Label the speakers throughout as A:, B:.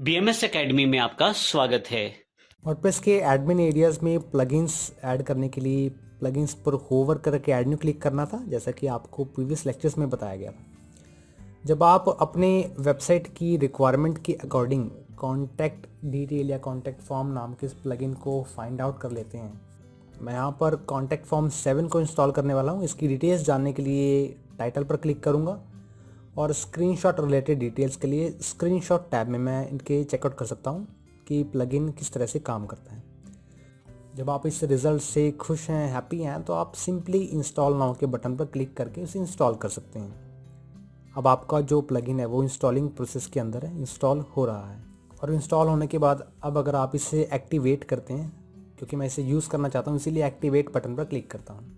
A: BMS academy में आपका स्वागत है।
B: वर्डप्रेस के एडमिन एरियाज़ में प्लगइन्स ऐड करने के लिए प्लगइन्स पर होवर करके ऐड न्यू क्लिक करना था, जैसा कि आपको प्रीवियस लेक्चर्स में बताया गया था। जब आप अपने वेबसाइट की रिक्वायरमेंट के अकॉर्डिंग कॉन्टैक्ट डिटेल या कॉन्टैक्ट फॉर्म नाम के इस प्लगइन को फाइंड आउट कर लेते हैं, मैं यहाँ पर कॉन्टैक्ट फॉर्म 7 को इंस्टॉल करने वाला हूँ। इसकी डिटेल्स जानने के लिए टाइटल पर क्लिक करूँगा और स्क्रीनशॉट रिलेटेड डिटेल्स के लिए स्क्रीनशॉट टैब में मैं इनके चेकआउट कर सकता हूँ कि प्लगइन किस तरह से काम करता है। जब आप इस रिज़ल्ट से खुश हैं, हैप्पी हैं, तो आप सिंपली इंस्टॉल नाउ के बटन पर क्लिक करके उसे इंस्टॉल कर सकते हैं। अब आपका जो प्लगइन है वो इंस्टॉलिंग प्रोसेस के अंदर है, इंस्टॉल हो रहा है। और इंस्टॉल होने के बाद अब अगर आप इसे एक्टिवेट करते हैं, क्योंकि मैं इसे यूज़ करना चाहता हूँ इसीलिए एक्टिवेट बटन पर क्लिक करता हूँ,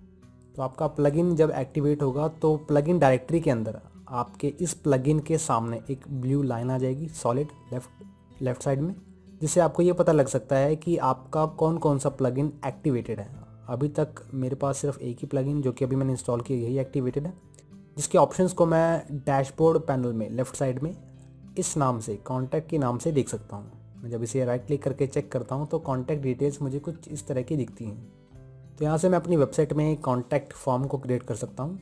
B: तो आपका प्लगइन जब एक्टिवेट होगा तो प्लगइन डायरेक्टरी के अंदर आपके इस प्लगइन के सामने एक ब्लू लाइन आ जाएगी सॉलिड लेफ्ट साइड में, जिससे आपको ये पता लग सकता है कि आपका कौन कौन सा प्लगइन एक्टिवेटेड है। अभी तक मेरे पास सिर्फ एक ही प्लगइन जो कि अभी मैंने इंस्टॉल किया यही एक्टिवेटेड है, जिसके ऑप्शंस को मैं डैशबोर्ड पैनल में लेफ्ट साइड में इस नाम से कॉन्टैक्ट के नाम से देख सकता हूँ। मैं जब इसे राइट क्लिक करके चेक करता हूँ तो कॉन्टैक्ट डिटेल्स मुझे कुछ इस तरह की दिखती हैं। तो यहाँ से मैं अपनी वेबसाइट में कॉन्टैक्ट फॉर्म को क्रिएट कर सकता हूँ।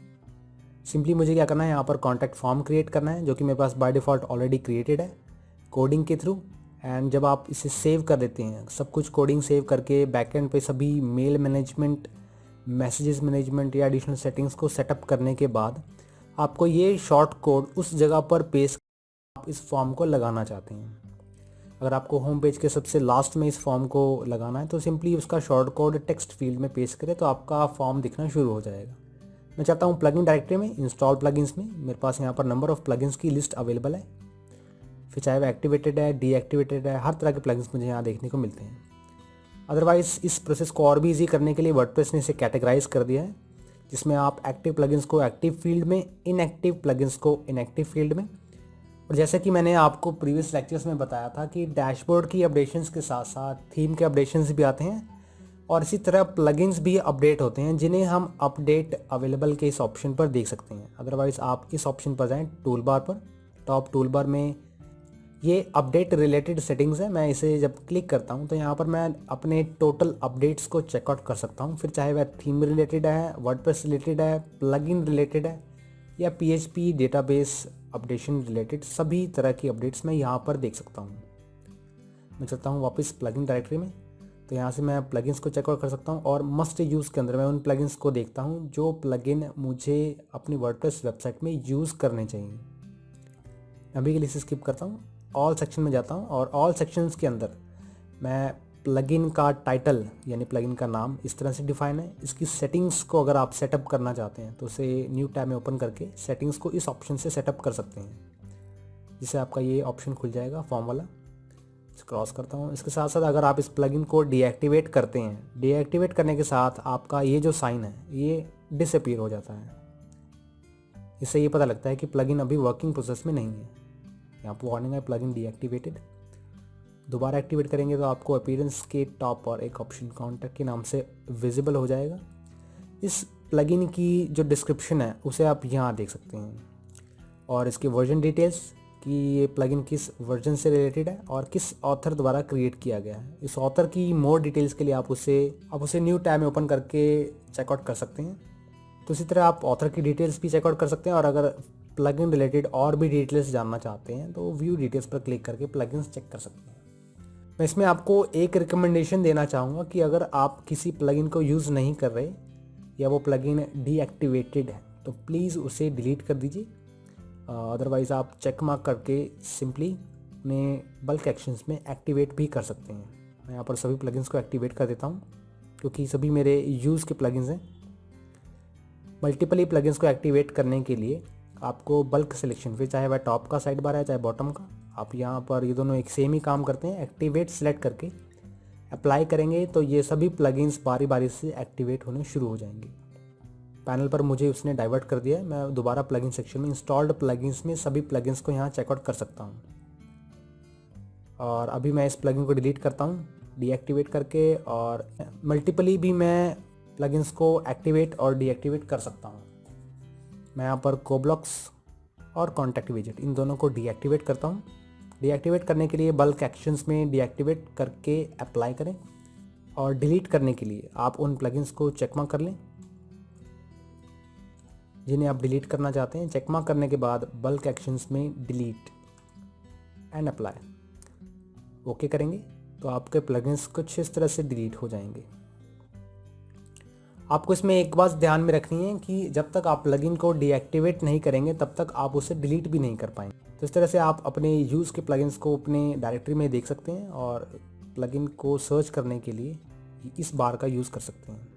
B: सिंपली मुझे क्या करना है, यहाँ पर कॉन्टैक्ट फॉर्म क्रिएट करना है जो कि मेरे पास बाय डिफ़ॉल्ट ऑलरेडी क्रिएटेड है कोडिंग के थ्रू। एंड जब आप इसे सेव कर देते हैं, सब कुछ कोडिंग सेव करके बैकएंड पे सभी मेल मैनेजमेंट, मैसेजेस मैनेजमेंट या एडिशनल सेटिंग्स को सेटअप करने के बाद आपको ये शॉर्ट कोड उस जगह पर पेस्ट आप इस फॉर्म को लगाना चाहते हैं। अगर आपको होम पेज के सबसे लास्ट में इस फॉर्म को लगाना है तो सिंपली उसका शॉर्ट कोड टेक्स्ट फील्ड में पेस्ट करें तो आपका फॉर्म दिखना शुरू हो जाएगा। मैं चाहता हूँ प्लगइन डायरेक्टरी में इंस्टॉल प्लगइन्स में मेरे पास यहाँ पर नंबर ऑफ़ प्लगइन्स की लिस्ट अवेलेबल है, फिर चाहे वो एक्टिवेटेड है, डीएक्टिवेटेड है, हर तरह के प्लगइन्स मुझे यहाँ देखने को मिलते हैं। अदरवाइज़ इस प्रोसेस को और भी ईजी करने के लिए वर्डप्रेस ने इसे कैटेगराइज कर दिया है, जिसमें आप एक्टिव प्लगइन्स को एक्टिव फील्ड में, इनएक्टिव प्लगइन्स को इनएक्टिव फील्ड में। और जैसे कि मैंने आपको प्रीवियस लेक्चर्स में बताया था कि डैशबोर्ड की अपडेशंस के साथ साथ थीम के अपडेशंस भी आते हैं और इसी तरह प्लगइन्स भी अपडेट होते हैं, जिन्हें हम अपडेट अवेलेबल के इस ऑप्शन पर देख सकते हैं। अदरवाइज़ आप इस ऑप्शन पर जाएं टूल बार पर, टॉप टूल बार में ये अपडेट रिलेटेड सेटिंग्स है। मैं इसे जब क्लिक करता हूं तो यहाँ पर मैं अपने टोटल अपडेट्स को चेकआउट कर सकता हूं, फिर चाहे वह थीम रिलेटेड है, वर्डप्रेस रिलेटेड है, प्लगइन रिलेटेड है या पीएचपी डेटाबेस अपडेशन रिलेटेड, सभी तरह की अपडेट्स मैं यहाँ पर देख सकता हूँ। मैं चलता हूँ वापस प्लगइन डायरेक्टरी में, तो यहाँ से मैं प्लगइन्स को चेकआउट कर सकता हूँ और मस्ट यूज़ के अंदर मैं उन प्लगइन्स को देखता हूँ जो प्लगइन मुझे अपनी वर्डप्रेस वेबसाइट में यूज़ करने चाहिए। अभी के लिए इसे स्किप करता हूँ, ऑल सेक्शन में जाता हूँ और ऑल सेक्शंस के अंदर मैं प्लगइन का टाइटल यानी प्लगइन का नाम इस तरह से डिफाइन है। इसकी सेटिंग्स को अगर आप सेटअप करना चाहते हैं तो उसे न्यू टैब में ओपन करके सेटिंग्स को इस ऑप्शन से सेटअप कर सकते हैं, जिससे आपका ये ऑप्शन खुल जाएगा फॉर्म वाला। क्रॉस करता हूँ। इसके साथ साथ अगर आप इस प्लगइन को डीएक्टिवेट करते हैं, डीएक्टिवेट करने के साथ आपका ये जो साइन है ये डिसअपीयर हो जाता है। इससे ये पता लगता है कि प्लगइन अभी वर्किंग प्रोसेस में नहीं है। यहाँ पर वार्निंग है प्लगइन डीएक्टिवेटेड। दोबारा एक्टिवेट करेंगे तो आपको अपीयरेंस के टॉप पर एक ऑप्शन कॉन्टैक्ट के नाम से विजिबल हो जाएगा। इस प्लगइन की जो डिस्क्रिप्शन है उसे आप यहाँ देख सकते हैं और इसके वर्जन डिटेल्स कि ये प्लगइन किस वर्जन से रिलेटेड है और किस ऑथर द्वारा क्रिएट किया गया है। इस ऑथर की मोर डिटेल्स के लिए आप उसे न्यू टैब में ओपन करके चेकआउट कर सकते हैं। तो इसी तरह आप ऑथर की डिटेल्स भी चेकआउट कर सकते हैं और अगर प्लगइन रिलेटेड और भी डिटेल्स जानना चाहते हैं तो व्यू डिटेल्स पर क्लिक करके प्लगइन्स चेक कर सकते हैं। मैं इसमें आपको एक रिकमेंडेशन देना चाहूँगा कि अगर आप किसी प्लगइन को यूज़ नहीं कर रहे या वो प्लगइन डीएक्टिवेटेड है तो प्लीज़ उसे डिलीट कर दीजिए। अदरवाइज़ आप चेक मार्क करके सिंपली उन्हें बल्क एक्शंस में एक्टिवेट भी कर सकते हैं। मैं यहाँ पर सभी प्लगइन्स को एक्टिवेट कर देता हूँ क्योंकि सभी मेरे यूज़ के प्लगइन्स हैं। मल्टीपली प्लगइन्स को एक्टिवेट करने के लिए आपको बल्क सिलेक्शन, फिर चाहे वह टॉप का साइड बार है चाहे बॉटम का, आप यहाँ पर ये दोनों एक सेम ही काम करते हैं। एक्टिवेट सेलेक्ट करके अप्लाई करेंगे तो ये सभी प्लगइन्स बारी बारी से एक्टिवेट होने शुरू हो जाएंगे। पैनल पर मुझे उसने डाइवर्ट कर दिया है। मैं दोबारा प्लगइन सेक्शन में इंस्टॉल्ड प्लगइन्स में सभी प्लगइन्स को यहाँ चेकआउट कर सकता हूँ और अभी मैं इस प्लगइन को डिलीट करता हूँ डीएक्टिवेट करके, और मल्टीपली भी मैं प्लगइन्स को एक्टिवेट और डीएक्टिवेट कर सकता हूँ। मैं यहाँ पर कोब्लॉक्स और कॉन्टैक्ट विजेट इन दोनों को डीएक्टिवेट करता हूँ डीएक्टिवेट करने के लिए बल्क एक्शंस में डीएक्टिवेट करके अप्लाई करें, और डिलीट करने के लिए आप उन प्लगइन्स को चेकमार्क कर लें जिन्हें आप डिलीट करना चाहते हैं। चेकमार्क करने के बाद बल्क एक्शंस में डिलीट एंड अप्लाई ओके करेंगे तो आपके प्लगइन्स कुछ इस तरह से डिलीट हो जाएंगे। आपको इसमें एक बात ध्यान में रखनी है कि जब तक आप प्लगइन को डीएक्टिवेट नहीं करेंगे तब तक आप उसे डिलीट भी नहीं कर पाएंगे। तो इस तरह से आप अपने यूज़ के प्लगइन्स को अपने डायरेक्टरी में देख सकते हैं और प्लगइन को सर्च करने के लिए इस बार का यूज़ कर सकते हैं।